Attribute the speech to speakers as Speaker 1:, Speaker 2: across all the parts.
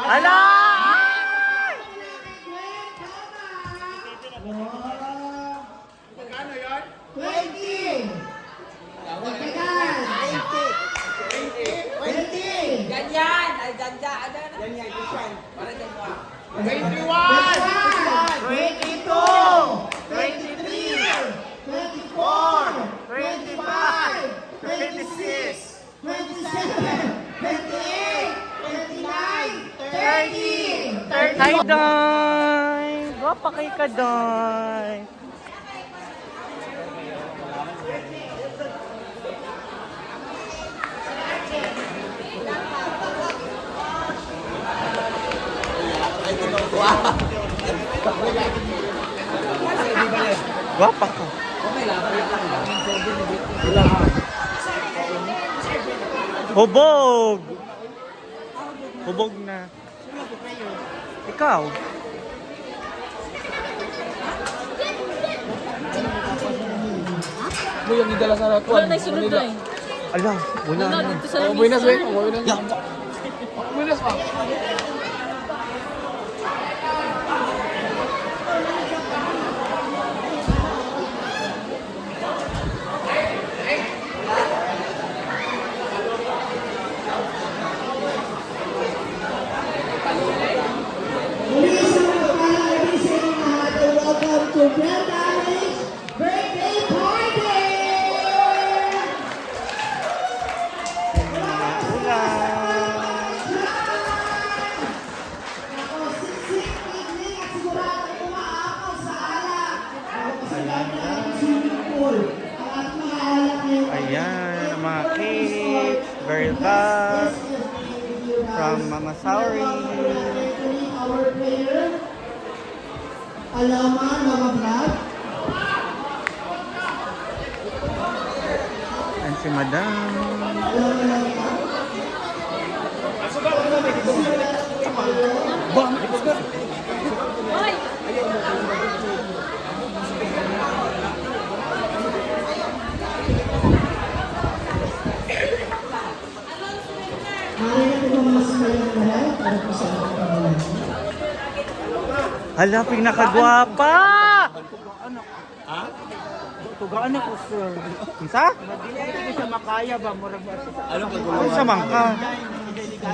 Speaker 1: Ala!
Speaker 2: Magkano yun?
Speaker 3: 20! Magkagan! 20!
Speaker 4: Ganyan! Ay, ganda! Ano na? Ganyan, Christian. Para dyan mo.
Speaker 2: 21!
Speaker 1: 22! 23!
Speaker 3: 24!
Speaker 1: 25! 26!
Speaker 3: 27! 28! 29! 30!
Speaker 1: Hi, Day! Gwapa kay ka, Day! Gwapa ka. Hubog! Hubog na. Ikaw?
Speaker 2: Mo yung idala sa rakuan.
Speaker 4: Wala na sunod na eh.
Speaker 1: Ala, wala
Speaker 4: Wala
Speaker 1: na.
Speaker 4: dito sa
Speaker 2: Oh,
Speaker 4: lamisa.
Speaker 2: buenas, wey. Buenas. Buenas pa.
Speaker 3: Muli sa mga pangalabi sa inyong lahat ay welcome to Brenda Alec's birthday party! Ako, siksik, evening at sigurado umaakaw sa alak. Ako kasi lang ng swimming pool. Ang at mga alak ngayon.
Speaker 1: Ayan, ang mga cake, very bad, from Mama Sauri.
Speaker 3: Our prayer. Alaman, mga vlog.
Speaker 1: And si Madam.
Speaker 4: Hoy!
Speaker 3: Mari na po mga sumayang lahat para po sa ating pangalan.
Speaker 1: Hala, pinakagwapa!
Speaker 5: Tugaan ako, sir.
Speaker 1: Isa?
Speaker 5: Dili ko siya makaya ba? Murag ba?
Speaker 1: Ano sa mangka?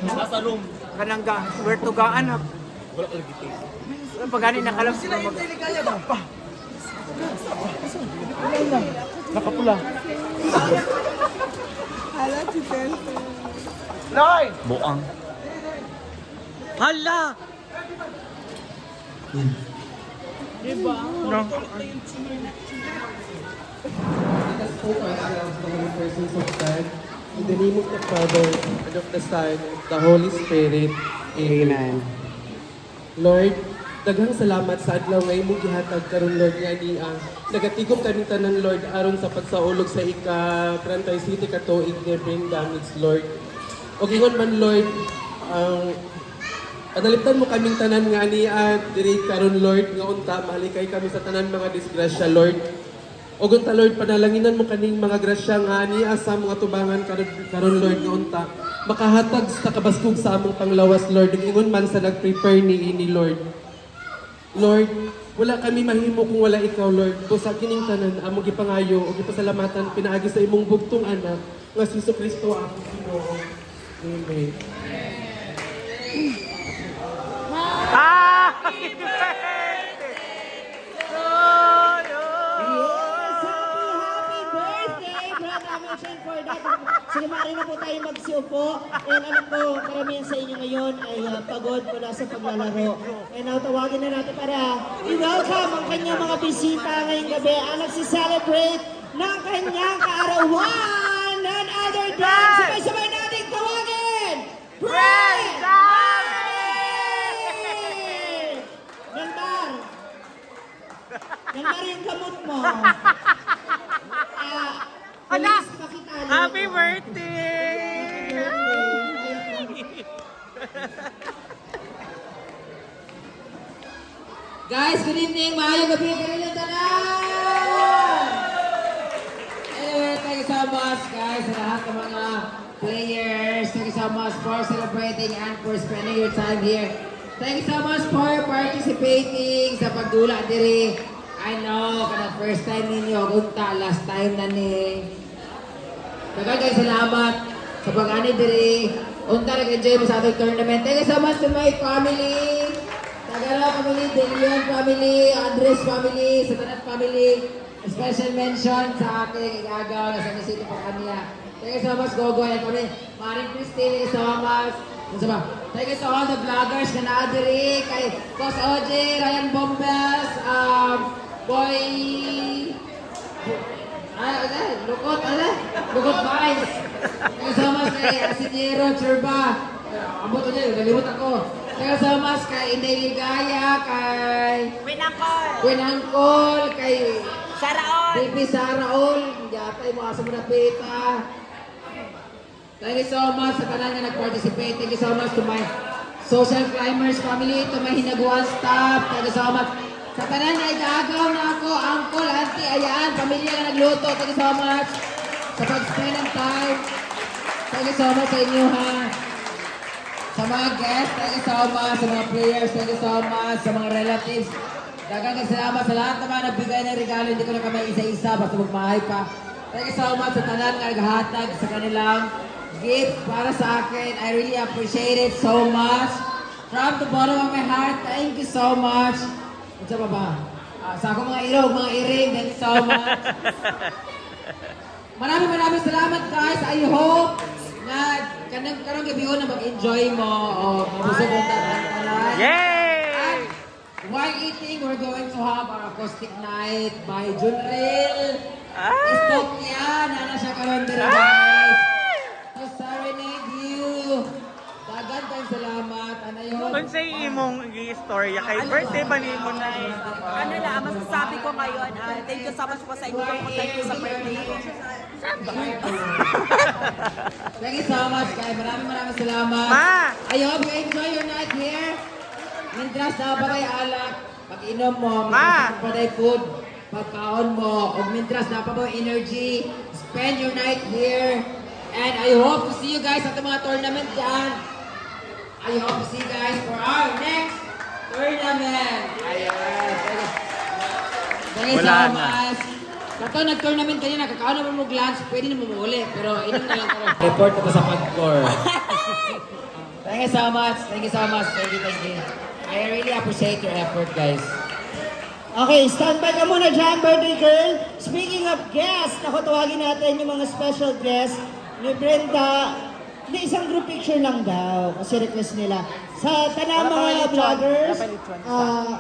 Speaker 2: Nasa room.
Speaker 5: Kanang ga, where tugaan ako.
Speaker 2: Wala ko lagi.
Speaker 5: Pagani nakalam sila mag...
Speaker 2: Nakapula.
Speaker 5: Loy!
Speaker 1: Buang. Hala!
Speaker 5: Diba?
Speaker 1: No.
Speaker 6: Let us hope ourselves the holy persons of God. In the name of the Father, and of the Son, and of the Holy Spirit. Amen. Lord, daghang salamat sa adlaw nga imong gihatag karon Lord nga niya. Nagatigom kami tanan Lord aron sa pagsaulog sa ika-30 City ka tuig nga bring damage Lord. O gingon man Lord, ang panaliptan mo kaming tanan nga niya diri karon Lord nga unta mahalikay kami sa tanan mga disgrasya Lord. O gunta Lord, panalanginan mo kaning mga grasya nga niya sa mga tubangan karon Lord nga unta. Makahatag sa kabaskog sa among panglawas Lord, ug ingon man sa nag-prepare ni ini Lord. Lord, wala kami mahimo kung wala ikaw Lord. Sa kining tanan among gipangayo ug gipasalamatan pinaagi sa imong bugtong anak nga si Jesucristo among Ginoo. Amen.
Speaker 1: Happy birthday!
Speaker 3: Happy birthday, Brother Mission, for that. Sige, maaari na po tayo magsiupo. And alam ko, karamihan sa inyo ngayon ay pagod mula sa paglalaro. And now, tawagin na natin para i-welcome ang kanyang mga bisita ngayong gabi ang nagsiselebrate ng kanyang kaarawan. None other than, sabay-sabay natin tawagin! Brenda! Gandar! Gandar yung gamot mo.
Speaker 1: Ala!
Speaker 3: Police, pakitali
Speaker 1: Happy
Speaker 3: ko.
Speaker 1: birthday!
Speaker 4: Guys, good evening. Maayong gabi ka rin yung tanan. Anyway, thank you so much, guys, sa lahat ng mga players. Thank you you so much for celebrating and for spending your time here. Thank you so much for participating sa pagdula diri. I know, kada first time ninyo, unta, last time na ni. Daghang salamat sa pag-ani diri. Unta, nag-enjoy mo sa atong tournament. Thank you so much to my family. Tagala family, De Leon family, Andres family, Satanat family. Special mention sa aking igagaw na sa City po kanila. Thank you so much, Gogo and kami. Maring Christine, thank you so much. Thank you to all the vloggers na naadiri, kay Boss OJ, Ryan Bombas, Boy... Lukot Vines. Thank you so much kay Asinyero, Churba. Ambot ko niya, nalimot ako. Thank you so much kay Inday Ligaya, kay... Winangkol, kay... Baby Saraol. Yatay mo asa mo na pita. Thank you so much sa tanan nga nag-participate. Thank you so much to my social climbers family, to my hinaguan staff. Thank you so much. Sa tanan na igagaw na ako, uncle, auntie, ayan, pamilya na nagluto. Thank you so much sa pag-spend ng time. Thank you so much sa inyo, ha. Sa mga guests, thank you so much. Sa mga players, thank you so much. Sa mga relatives, dagang salamat sa lahat naman nagbigay ng regalo. Hindi ko na kamay isa-isa, basta magmahay pa. Thank you so much sa tanan nga naghatag sa kanilang gift para sa akin. I really appreciate it so much. From the bottom of my heart, thank you so much. Ano pa ba? Sa akong mga ilog, mga iring, thank you so much. Maraming salamat guys. I hope na kanang gabi na mag-enjoy mo o mabusog ang tanan.
Speaker 1: Yay!
Speaker 4: While eating, we're going to have our acoustic night by Junril. Stop yan. Nana siya karon dira guys. To serenade you. Dagan tayong salamat. Ano yun?
Speaker 1: Kung sa imong istorya kay birthday ba ni mo na eh?
Speaker 7: Ano na, masasabi ko ngayon, thank you so much po sa inyo pagpunta sa birthday ko.
Speaker 4: Thank you so much, guys. Maraming salamat.
Speaker 1: Ma!
Speaker 4: I hope you enjoy your night here. Mintras na ba kayo alak, pag-inom mo,
Speaker 1: Ma!
Speaker 4: pa food, pagkaon mo, o mintras na pa mo energy, spend your night here. And I hope to see you guys at the mga tournament dyan. I hope to see you guys for our next tournament. Ayan. Thank you so
Speaker 1: Wala na.
Speaker 4: much. Kato, nag-tournament kanina, kakaon naman mo glance, pwede naman mo uli, pero inom na lang ko. Report ko sa pag-core. Thank you so much. Thank you so much. Thank you. I really appreciate your effort, guys.
Speaker 3: Okay, stand by ka muna dyan, birthday girl. Speaking of guests, naku, tawagin natin yung mga special guests ni Brenda. Hindi, isang group picture lang daw, kasi request nila. Sa tanang mga vloggers,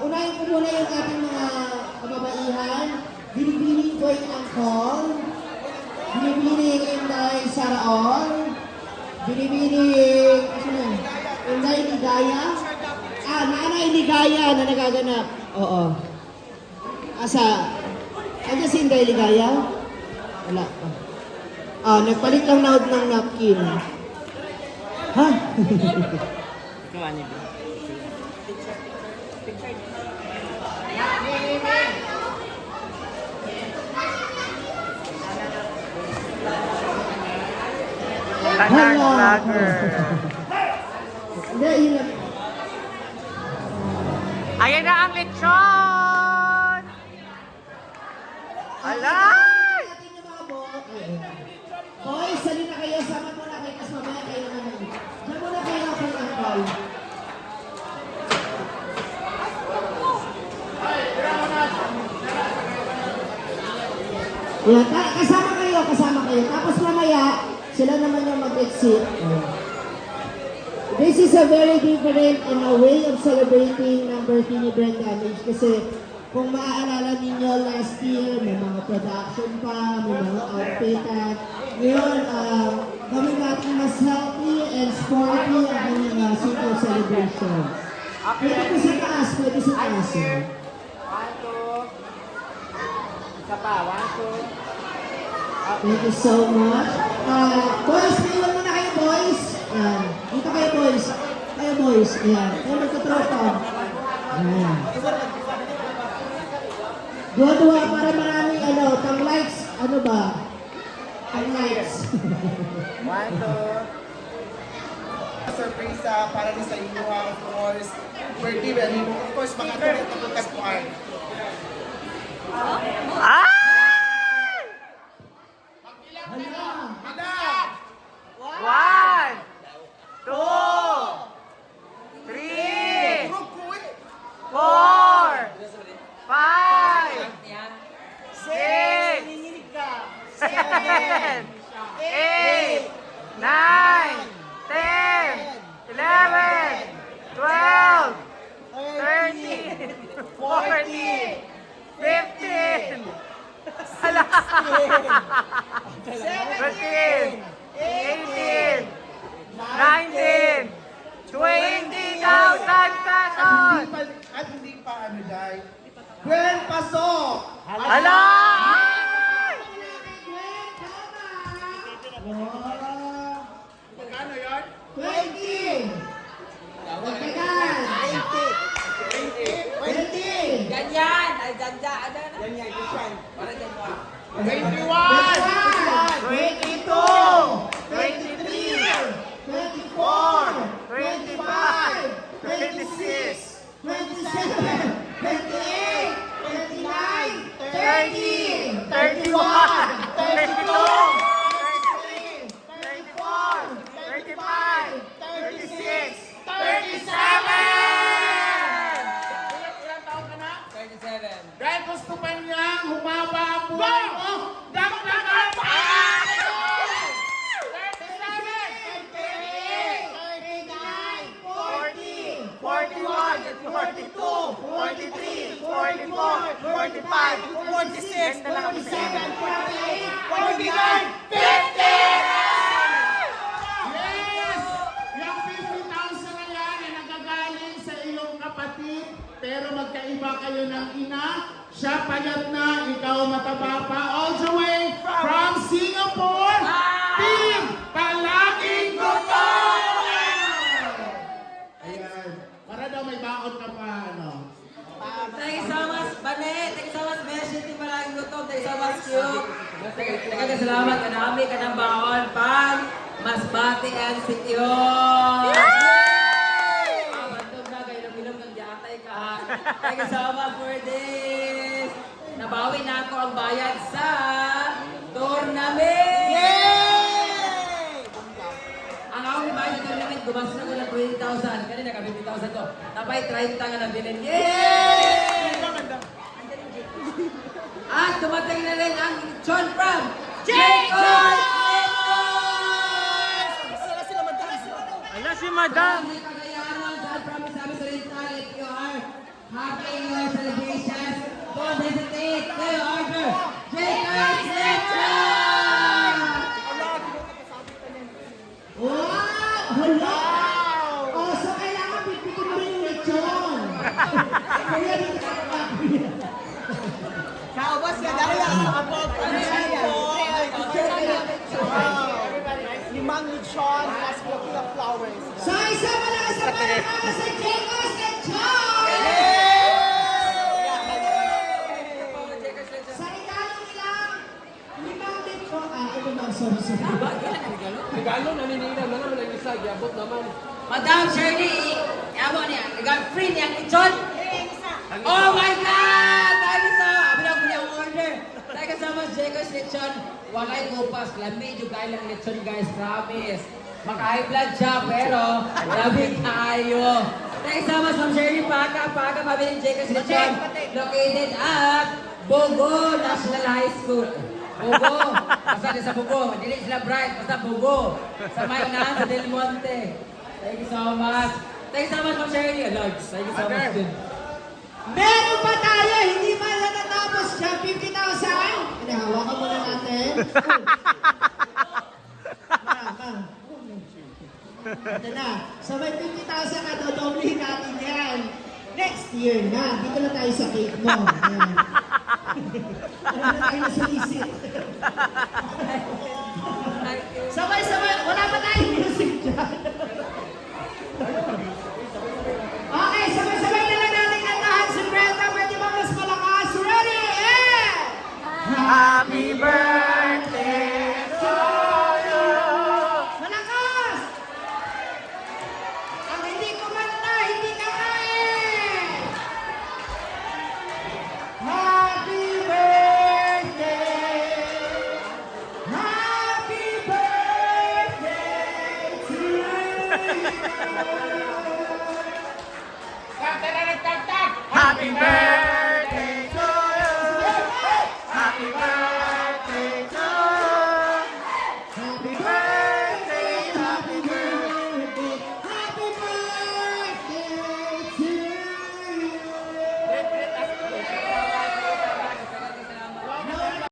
Speaker 3: unahin ko muna yung ating mga kababaihan. Binibining Boy Angkol, Binibining Inday Saraol, Binibining, Inday Ligaya, Nanay Ligaya na nagaganap. Oo. Asa? Ano si Inday Ligaya? Wala pa. Nagpalit lang na ng napkin. Ha?
Speaker 1: Tanang vlogger.
Speaker 3: Hindi, yun lang.
Speaker 1: Ayan na ang lechon! Alay!
Speaker 3: Natin yung mga boys, salin na kayo. Sama muna kayo. Tapos mamaya kayo naman. Diyan muna kayo kay Angkol. Yan, kasama kayo. Tapos mamaya, sila naman yung mag-exit. This is a very different and a way of celebrating ng birthday ni Brenda Amish kasi kung maaalala ninyo last year, may mga production pa, may mga outfitan. Ngayon, kami natin mas healthy and sporty ang kanyang super celebration. Pwede po sa taas, pwede sa taas. Thank you so much. Boys, mayroon muna kayo, boys. Dito kayo, boys. Kayo, boys. Ayan. Kayo magkatropa. Ayan. Dua-dua para maraming pang likes. Ano ba? Pang likes.
Speaker 8: surprise para ni sa inyo, of course. Birthday, very mo. Of course, mga tuloy na pagkagpuan.
Speaker 1: Ay! One, two, three, four, five, six, seven, eight, nine, 10, 11, 12, 13, 14, 15, 17, 18, 19, 20,000 pesos!
Speaker 8: At hindi pa ano, Day. Gwen, pasok!
Speaker 1: Hala!
Speaker 8: Magkano yan?
Speaker 3: 20! Magtagal! 20!
Speaker 7: Ganyan! Ay, ganda! Ano na?
Speaker 8: 21!
Speaker 1: 22, 23,
Speaker 3: 24!
Speaker 1: 25, 26,
Speaker 3: 27! 28! 29! 30!
Speaker 1: 31, 32, 33, 34, 35, 36, 37!
Speaker 8: Ilang taon ka na?
Speaker 7: 37.
Speaker 8: Dahil gusto pa niyang humaba ang buhay mo, dagdagan pa!
Speaker 1: 41, 42, 43, 44, 45, 46, 47, 48, 49, 50!
Speaker 8: Yes! Yung 50,000 na yan ay nagagaling sa iyong kapatid, pero magkaiba kayo ng ina. Siya payat na, ikaw mataba pa. All the way from Singapore, Team Palaging Gutom! Ayan. Para daw may baon ka pa, ano?
Speaker 7: Thank you so much, Bane. Thank you so much, Beshi. Di maraming gutom. Thank you so much, Cube. Salamat ka namin, ka ng baon, pan. Mas bati and sityon. Bandog na, kayo ilong ng diatay ka. Thank you so much for this. Nabawi na ako ang bayad sa tournament. Ang ako may bayad sa tournament, gumastos na ko ng 20,000. Kanina ka 50,000 to. Tapay 30 nga na bilhin. Yay! At dumating na rin ang John from Jacob!
Speaker 1: Ala si Madam!
Speaker 4: May kagayaran dahil promise namin sa Rinta, if you are having your celebrations, don't hesitate to order Jacob's Lechon!
Speaker 3: Wow! Hala! Oh, so kailangan pipitin mo rin yung lechon. Kaya dito ka pa.
Speaker 7: Kaubos ka dahil sa abog pa niya.
Speaker 2: Limang lechon, plus bouquet of flowers.
Speaker 3: So, isa pa lang sa para sa Jacob's Lechon! Sa regalo nilang 5 lechon. Ito na, sorry.
Speaker 2: Regalo, naninira na naman ang isa, giabot naman.
Speaker 7: Madam Shirley, amo niya, free niya lechon. Oh my God! Thank you so much. Abinang ko niyang order. Thank you so much, Jacob's Lechon. Walay kupas, lamig yung kaya lang lechon, guys. Promise. Maka-high blood siya, pero lamig tayo. Thank you so much, Ma'am Shirley. Paka, pabiling Jacob's Lechon. Located at Bogo National High School. Bogo. Basta din sa Bogo. Hindi sila bright. Basta Bogo. Sa Mainan, sa Del Monte. Thank you so much. Thank you so much, Ma'am Shirley. Thank you so much din.
Speaker 3: Meron pa tayo, hindi pa natatapos siya, 50,000. Hawakan muna natin. Ito na. So may 50,000 ka, dodoblehin natin yan. Next year na. Dito na tayo sa cake mo. Ayan. Ano na tayo na sulisit. Sabay-sabay. Wala pa tayong music dyan. Okay, sabay-sabay na lang natin kantahan si Brenda. Pwede ba mas malakas? Ready? And...
Speaker 1: Happy birthday to you!
Speaker 3: Malakas!
Speaker 1: Happy birthday to you. Happy birthday to you. Happy birthday.